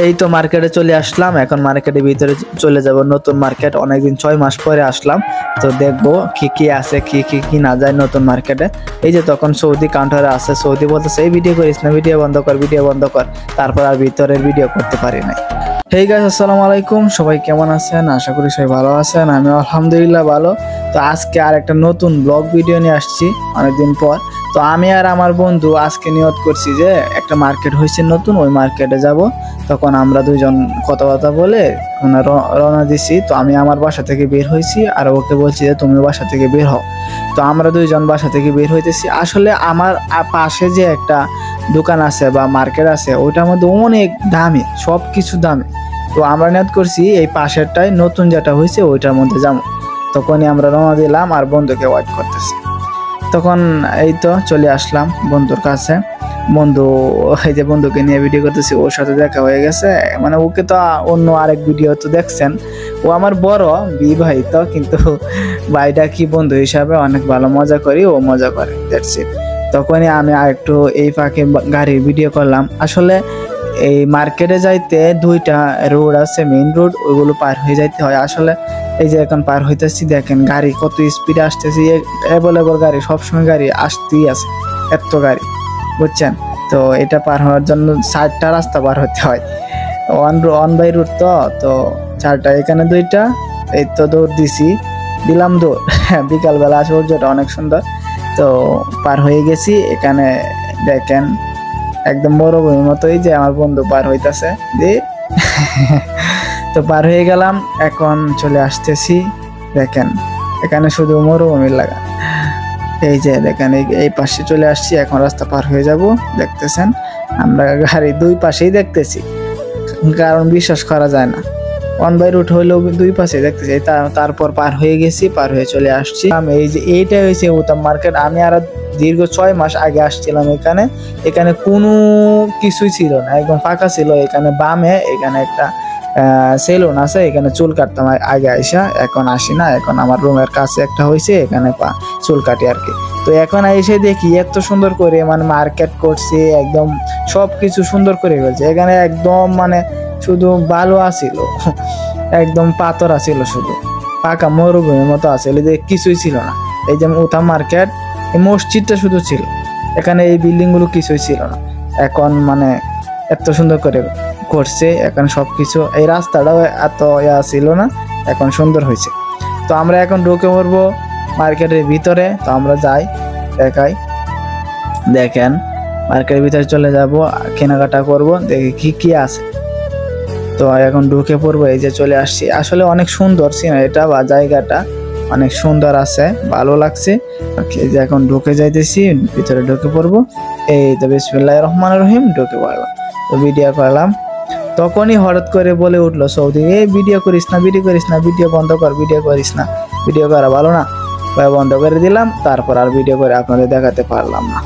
এই তো মার্কেটে চলে আসলাম, এখন মার্কেটের ভিতরে চলে যাব। নতুন মার্কেট, অনেকদিন 6 মাস পরে আসলাম, তো দেখবো কি কি আছে, কি না যায় নতুন মার্কেটে। এই যে তখন সৌদি কাউন্টারে আছে, সৌদি বলতেছে এই ভিডিও করিস না, ভিডিও বন্ধ কর, ভিডিও বন্ধ কর। তারপর আর ভিতরের ভিডিও করতে পারি নাই। হেই গাইস, আসসালামু আলাইকুম, সবাই কেমন আছেন? আশা করি সবাই ভালো আছেন, আমি আলহামদুলিল্লাহ ভালো। তো আজকে আর একটা নতুন ব্লগ ভিডিও নিয়ে আসছি অনেকদিন পর। তো আমি আর আমার বন্ধু আজকে নিয়ত করছি যে একটা মার্কেট হয়েছে নতুন, ওই মার্কেটে যাব। তখন আমরা দুইজন কথা বলে রওনা দিছি। তো আমি আমার বাসা থেকে বের হয়েছি, আর ওকে বলছি যে তুমি বাসা থেকে বের হও। তো আমরা দুইজন বাসা থেকে বের হইতেছি। আসলে আমার পাশে যে একটা দোকান আছে বা মার্কেট আছে, ওইটার মধ্যে অনেক দামি, সব কিছু দামি। তো আমরা নিয়ত করছি এই পাশেরটাই নতুন যেটা হয়েছে ওইটার মধ্যে যাবো। তখনই আমরা রওনা দিলাম আর বন্ধুকে ওয়েট করতেছি। তখন এই তো চলে আসলাম বন্ধুর কাছে। বন্ধু, এই যে বন্ধুকে নিয়ে ভিডিও করতেছি, ওর সাথে দেখা হয়ে গেছে। মানে ওকে তো অন্য আরেক ভিডিও তো দেখছেন, ও আমার বড় বিবাহিত, কিন্তু ভাইটা কি বন্ধু হিসাবে অনেক ভালো মজা করি, ও মজা করে, দ্যাটস ইট। তখনই আমি আরেকটু এই ফাঁকে গাড়ির ভিডিও করলাম। আসলে এই মার্কেটে যাইতে দুইটা রোড আছে, মেইন রোড, ওইগুলো পার হয়ে যাইতে হয়। আসলে এই যে এখন পার হইতেছি, দেখেন গাড়ি কত স্পিডে আসতেছি, অ্যাভেলেবল গাড়ি, সবসময় গাড়ি আসতেই আছে, এত গাড়ি, বুঝছেন? তো এটা পার হওয়ার জন্য 4টা রাস্তা পার হতে হয়, ওয়ান বাই রুট। তো 4টা, এখানে 2টা। এই তো দৌড় দিলাম দৌড়। বিকালবেলা সূর্যটা অনেক সুন্দর, তো পার হয়ে গেছি। এখানে দেখেন একদম মরুভূমির মতোই যে আমার বন্ধু পার হইতাছে যে। তো পার হয়ে গেলাম, এখন চলে আসতেছি। দেখেন এখানে শুধু মরুভূমির লাগা। এই যে দেখেন এই পাশে চলে আসছি, এখন রাস্তা পার হয়ে যাব। দেখতেছেন আমরা গাড়ি দুই পাশেই দেখতেছি, কারণ বিশ্বাস করা যায় না, ওয়ান বাই রুট হইলেও দুই পাশে দেখতেছি। তারপর পার হয়ে গেছি, পার হয়ে চলে আসছি। এই যে এইটা হয়েছে উত্তম মার্কেট। আমি আর দীর্ঘ 6 মাস আগে আসছিলাম এখানে কোনো কিছুই ছিল না, একদম ফাঁকা ছিল। এখানে বামে এখানে একটা সেলুন আছে, এখানে চুল কাটতাম আগে আইসা, এখন আসি না। এখন আমার রুমের কাছে একটা হয়েছে, এখানে চুল কাটি আর কি। তো এখন এসে দেখি এত সুন্দর করে মানে মার্কেট করছে, একদম সব কিছু সুন্দর করে ফেলছে। এখানে একদম মানে শুধু বালু আসিল, একদম পাথর আসিল, শুধু পাকা মরুভূমির মতো আসিল, যে কিছুই ছিল না। এই যে উত্তম মার্কেট, এই মসজিদটা শুধু ছিল, এখানে এই বিল্ডিং গুলো কিছুই ছিল না। এখন মানে এত সুন্দর করে করছে, এখন সবকিছু, এই রাস্তাটাও এত ছিল না, এখন সুন্দর হয়েছে। তো আমরা এখন ঢুকে পড়বো মার্কেটের ভিতরে। তো আমরা যাই, দেখাই, দেখেন মার্কেটের ভিতরে চলে যাব, কেনাকাটা করব, দেখি কি কি আছে। তো এখন ঢুকে পড়বো, এই যে চলে আসছি। আসলে অনেক সুন্দর সিনারিটা বা জায়গাটা অনেক সুন্দর আছে, ভালো লাগছে। এই যে এখন ঢুকে যাইতেছি, ভিতরে ঢুকে পড়বো। এই তো বিসমিল্লাহির রহমানির রহিম, ঢুকে পড়লাম। তো ভিডিও করলাম, তখনই হঠাৎ করে বলে উঠলো সৌদি, এই ভিডিও করিস না, ভিডিও বন্ধ কর, ভিডিও করিস না, ভিডিও করা ভালো না। বন্ধ করে দিলাম, তারপর আর ভিডিও করে আপনাদের দেখাতে পারলাম না।